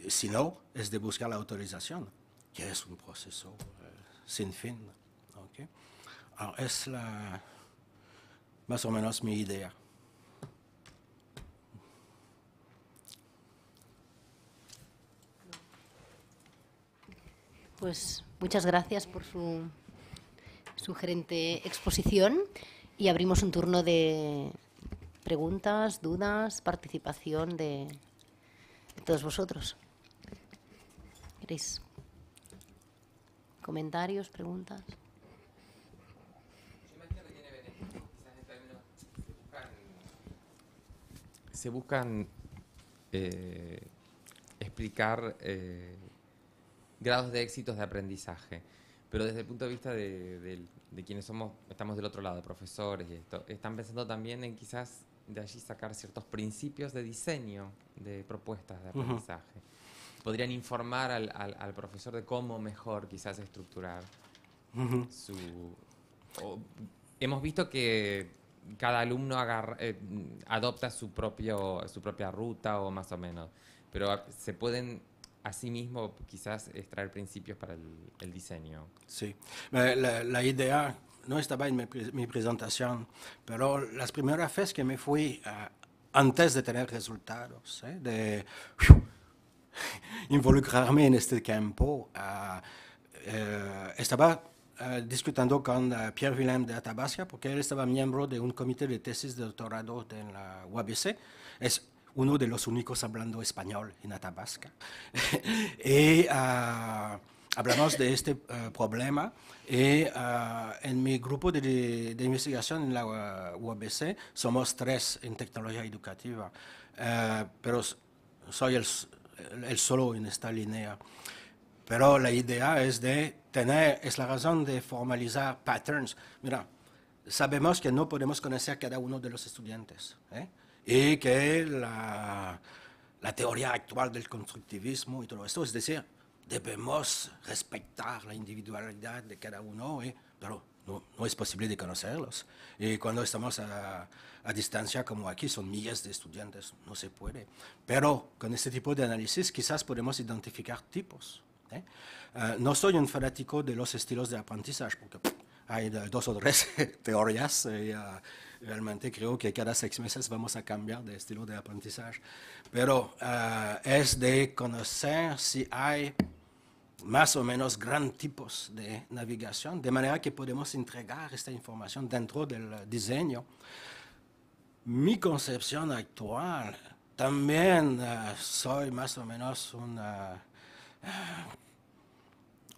Si no, es de buscar la autorización, que es un proceso sin fin. ¿Okay? Alors, es más o menos mi idea. Pues muchas gracias por su sugerente exposición y abrimos un turno de preguntas, dudas, participación de todos vosotros. ¿Queréis comentarios, preguntas? Yo imagino que tiene beneficios, quizás en términos se buscan explicar grados de éxitos de aprendizaje, pero desde el punto de vista de quienes estamos del otro lado, de profesores y esto, están pensando también en quizás de allí sacar ciertos principios de diseño de propuestas de aprendizaje. Podrían informar al profesor de cómo mejor quizás estructurar hemos visto que cada alumno adopta su propia ruta o más o menos, pero se pueden asimismo quizás extraer principios para el diseño. Sí, la idea no estaba en mi presentación, pero las primeras veces que me fui antes de tener resultados, de involucrarme en este campo, estaba discutiendo con Pierre-Willem de Athabasca, porque él estaba miembro de un comité de tesis de doctorado en la UABC. Es uno de los únicos hablando español en Athabasca. Y hablamos de este problema. Y en mi grupo de investigación en la UABC somos 3 en tecnología educativa, pero soy el solo en esta línea. Pero la idea es es la razón de formalizar patterns. Mira, sabemos que no podemos conocer cada uno de los estudiantes, y que la teoría actual del constructivismo y todo esto, es decir, debemos respetar la individualidad de cada uno, pero no es posible de conocerlos. Y cuando estamos a distancia como aquí, son miles de estudiantes, no se puede. Pero con este tipo de análisis quizás podemos identificar tipos. No soy un fanático de los estilos de aprendizaje, porque hay 2 o 3 teorías y realmente creo que cada 6 meses vamos a cambiar de estilo de aprendizaje. Pero es de conocer si hay más o menos grandes tipos de navegación, de manera que podemos entregar esta información dentro del diseño. Mi concepción actual, también soy más o menos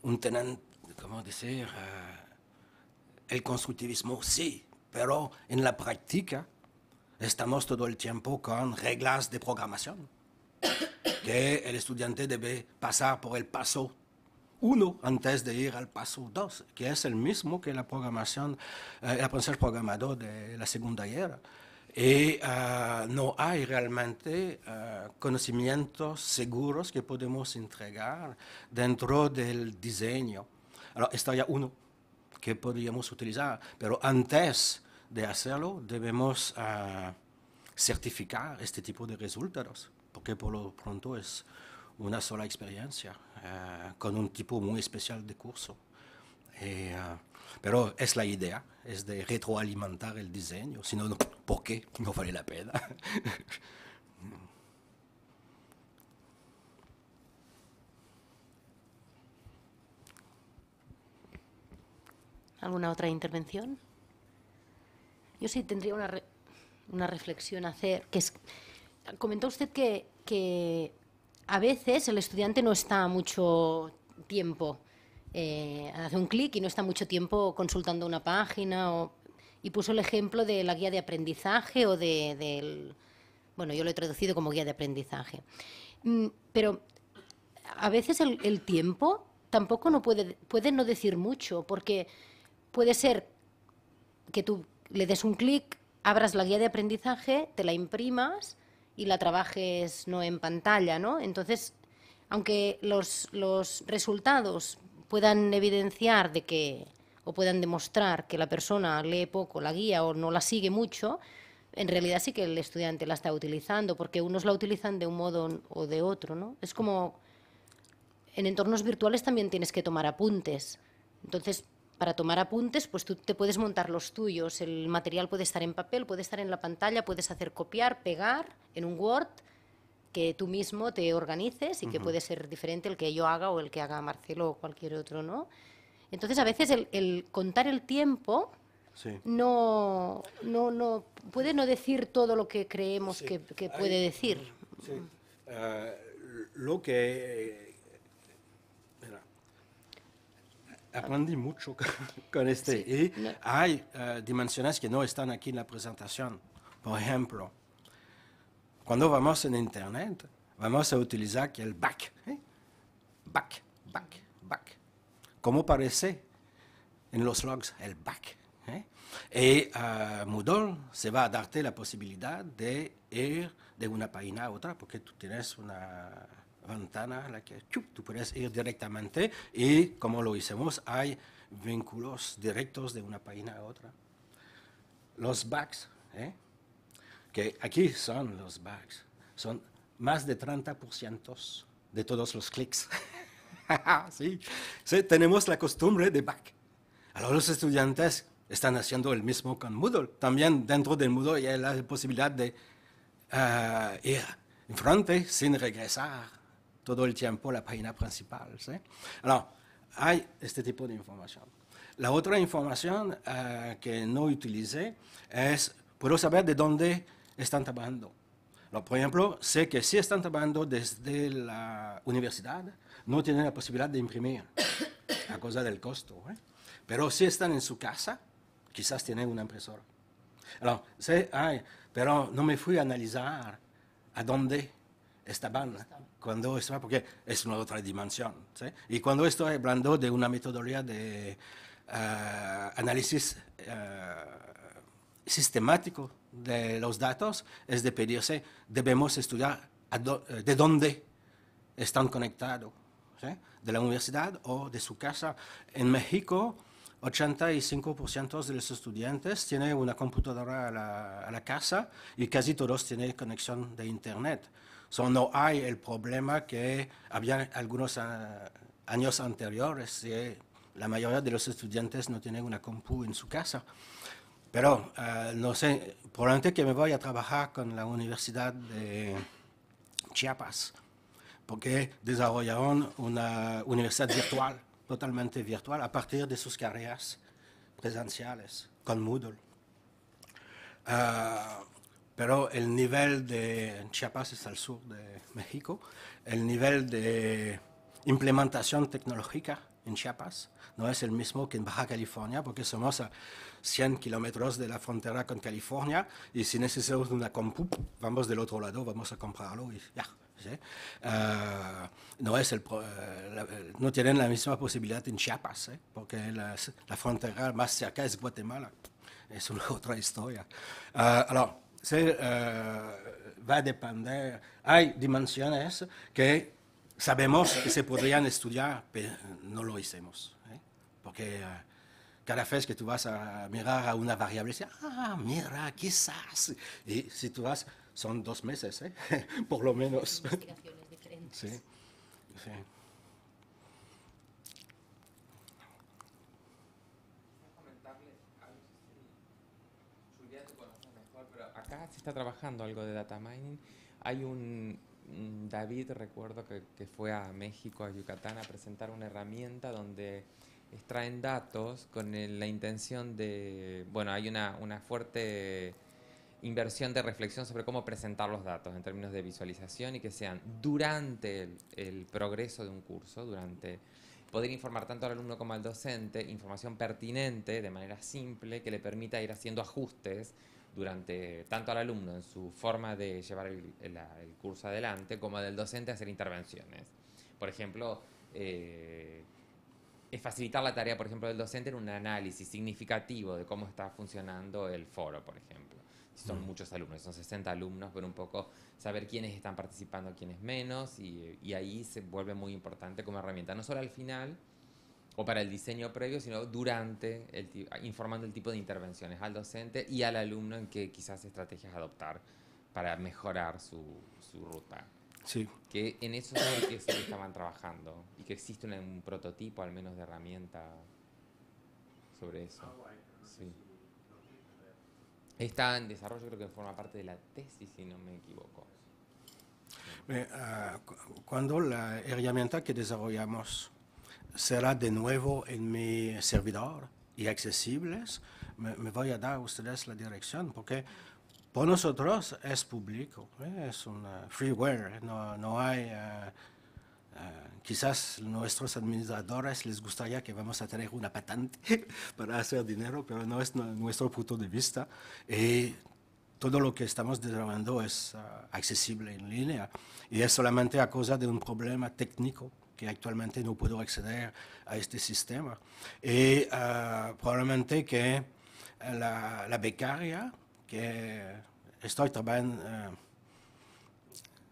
un tenente, ¿cómo decir? El constructivismo sí, pero en la práctica estamos todo el tiempo con reglas de programación, que el estudiante debe pasar por el paso 1 antes de ir al paso 2, que es el mismo que la programación, el aprendizaje programador de la segunda era. Y no hay realmente conocimientos seguros que podemos entregar dentro del diseño. Alors, esto ya uno que podríamos utilizar, pero antes de hacerlo debemos certificar este tipo de resultados, porque por lo pronto es una sola experiencia con un tipo muy especial de curso. Pero es la idea, es de retroalimentar el diseño, si no, ¿por qué? No vale la pena. ¿Alguna otra intervención? Yo sí tendría una reflexión a hacer, que es, comentó usted que a veces el estudiante no está mucho tiempo, hace un clic y no está mucho tiempo consultando una página, y puso el ejemplo de la guía de aprendizaje o bueno, yo lo he traducido como guía de aprendizaje. Pero a veces el tiempo tampoco no puede no decir mucho, porque puede ser que tú le des un clic, abras la guía de aprendizaje, te la imprimas y la trabajes no en pantalla, ¿no? Entonces, aunque los resultados puedan evidenciar o puedan demostrar que la persona lee poco la guía o no la sigue mucho, en realidad sí que el estudiante la está utilizando, porque unos la utilizan de un modo o de otro, ¿no? Es como, en entornos virtuales también tienes que tomar apuntes. Entonces, para tomar apuntes, pues tú te puedes montar los tuyos. El material puede estar en papel, puede estar en la pantalla, puedes hacer copiar, pegar en un Word, que tú mismo te organices y que puede ser diferente el que yo haga o el que haga Marcelo o cualquier otro, ¿no? Entonces, a veces el contar el tiempo no puede no decir todo lo que creemos que puede decir. Sí. Lo que... aprendí mucho con este. Sí, Y hay dimensiones que no están aquí en la presentación. Por ejemplo, cuando vamos en Internet, vamos a utilizar el back. Back. ¿Cómo parece en los logs el back? Y Moodle se va a darte la posibilidad de ir de una página a otra, porque tú tienes una ventana a la que tú puedes ir directamente y, como lo hicimos, hay vínculos directos de una página a otra. los bugs, que aquí son los bugs, son más de 30% de todos los clics. Sí. Sí, tenemos la costumbre de bug. Ahora los estudiantes están haciendo el mismo con Moodle. También dentro del Moodle hay la posibilidad de ir en frente sin regresar todo el tiempo a la página principal. ¿Sí? Alors, hay este tipo de información. La otra información que no utilicé es, puedo saber de dónde están trabajando. Por ejemplo, sé que si están trabajando desde la universidad, no tienen la posibilidad de imprimir a causa del costo. Pero si están en su casa, quizás tienen una impresora. Pero no me fui a analizar a dónde estaban cuando estaba, porque es una otra dimensión. ¿Sí? Y cuando estoy hablando de una metodología de análisis sistemático de los datos, es de pedirse, debemos estudiar de dónde están conectados, ¿sí? De la universidad o de su casa. En México, 85% de los estudiantes tienen una computadora a la casa y casi todos tienen conexión de Internet. No hay el problema que había algunos años anteriores, que la mayoría de los estudiantes no tienen una compu en su casa. Pero, no sé, probablemente que me voy a trabajar con la Universidad de Chiapas, porque desarrollaron una universidad virtual, totalmente virtual, a partir de sus carreras presenciales, con Moodle. Pero el nivel de Chiapas es al sur de México, el nivel de implementación tecnológica en Chiapas no es el mismo que en Baja California, porque somos a 100 kilómetros de la frontera con California y si necesitamos una compu, vamos del otro lado, vamos a comprarlo y ya. ¿Sí? No tienen la misma posibilidad en Chiapas, porque la frontera más cerca es Guatemala. Es una otra historia. Va a depender. Hay dimensiones que sabemos que se podrían estudiar, pero no lo hicimos. Porque cada vez que tú vas a mirar a una variable, dices, mira, quizás. Y si tú vas, son 2 meses, por lo menos. Investigaciones diferentes. Sí, sí. Acá se está trabajando algo de data mining. Hay un David, recuerdo que fue a México, a Yucatán, a presentar una herramienta donde extraen datos con la intención de, bueno, hay una fuerte inversión de reflexión sobre cómo presentar los datos en términos de visualización y que sean durante el progreso de un curso, durante poder informar tanto al alumno como al docente, información pertinente de manera simple que le permita ir haciendo ajustes durante tanto al alumno en su forma de llevar el curso adelante como del docente hacer intervenciones. Por ejemplo, es facilitar la tarea, por ejemplo, del docente en un análisis significativo de cómo está funcionando el foro, por ejemplo. Si son muchos alumnos, son 60 alumnos, pero un poco saber quiénes están participando, quiénes menos, y ahí se vuelve muy importante como herramienta, no solo al final o para el diseño previo, sino durante, informando el tipo de intervenciones al docente y al alumno en qué quizás estrategias adoptar para mejorar su ruta. Sí. Que en eso sí que estaban trabajando y que existe un prototipo al menos de herramienta sobre eso. Sí. Está en desarrollo, creo que forma parte de la tesis, si no me equivoco. Cuando la herramienta que desarrollamos será de nuevo en mi servidor y accesibles, me voy a dar a ustedes la dirección, porque por nosotros es público, es un freeware, no hay... quizás nuestros administradores les gustaría que vamos a tener una patente para hacer dinero, pero no es nuestro punto de vista. Y todo lo que estamos desarrollando es accesible en línea y es solamente a causa de un problema técnico que actualmente no puedo acceder a este sistema. Y probablemente que la becaria que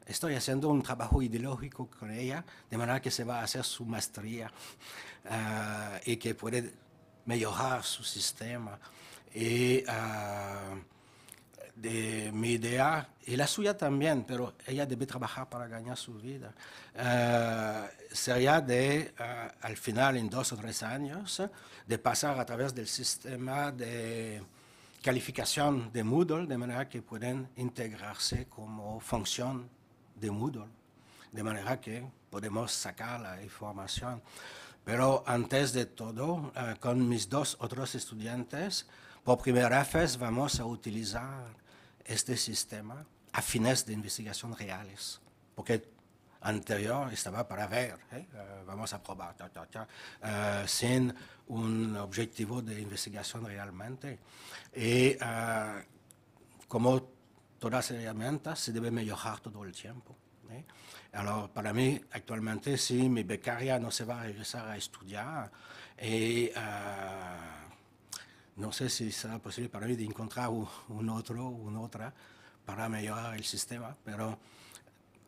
estoy haciendo un trabajo ideológico con ella, de manera que se va a hacer su maestría y que puede mejorar su sistema. Y de mi idea, y la suya también, pero ella debe trabajar para ganar su vida, sería de, al final, en 2 o 3 años, de pasar a través del sistema de calificación de Moodle, de manera que pueden integrarse como función de Moodle, de manera que podemos sacar la información. Pero antes de todo, con mis 2 otros estudiantes, por primera vez vamos a utilizar este sistema a fines de investigación reales, porque anterior estaba para ver, vamos a probar, sin un objetivo de investigación realmente. Y como todas las herramientas, se debe mejorar todo el tiempo. Alors, para mí, actualmente, si mi becaria no se va a regresar a estudiar, no sé si será posible para mí de encontrar una otra para mejorar el sistema, pero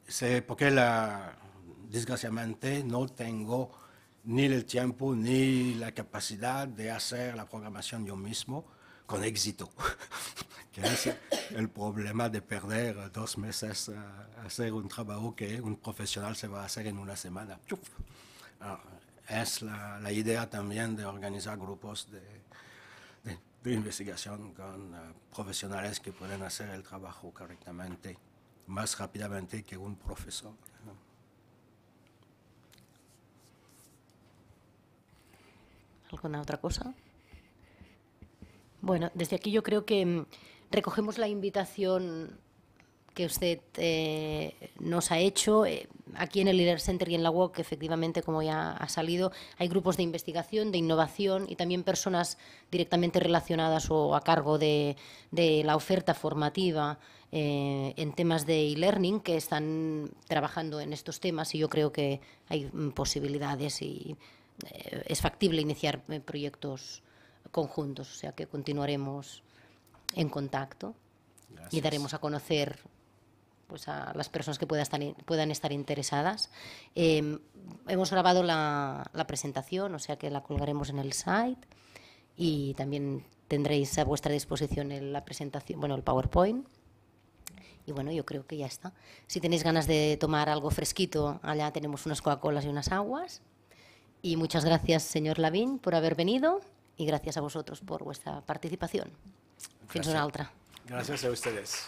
sé porque desgraciadamente no tengo ni el tiempo ni la capacidad de hacer la programación yo mismo con éxito, que es el problema de perder 2 meses a hacer un trabajo que un profesional se va a hacer en una semana. Es la idea también de organizar grupos de investigación con profesionales que pueden hacer el trabajo correctamente, más rápidamente que un profesor. ¿Alguna otra cosa? Bueno, desde aquí yo creo que recogemos la invitación que usted nos ha hecho. Aquí en el Leader Center y en la UOC, efectivamente, como ya ha salido, hay grupos de investigación, de innovación y también personas directamente relacionadas o a cargo de la oferta formativa en temas de e-learning que están trabajando en estos temas, y yo creo que hay posibilidades y es factible iniciar proyectos conjuntos, o sea que continuaremos en contacto. Gracias. Y daremos a conocer pues a las personas que puedan estar interesadas. Hemos grabado la presentación, o sea que la colgaremos en el site, y también tendréis a vuestra disposición la presentación, bueno, el PowerPoint. Y bueno, yo creo que ya está. Si tenéis ganas de tomar algo fresquito, allá tenemos unas Coca-Colas y unas aguas. Y muchas gracias, señor Lavín, por haber venido, y gracias a vosotros por vuestra participación. Fins una altra. Gracias a ustedes.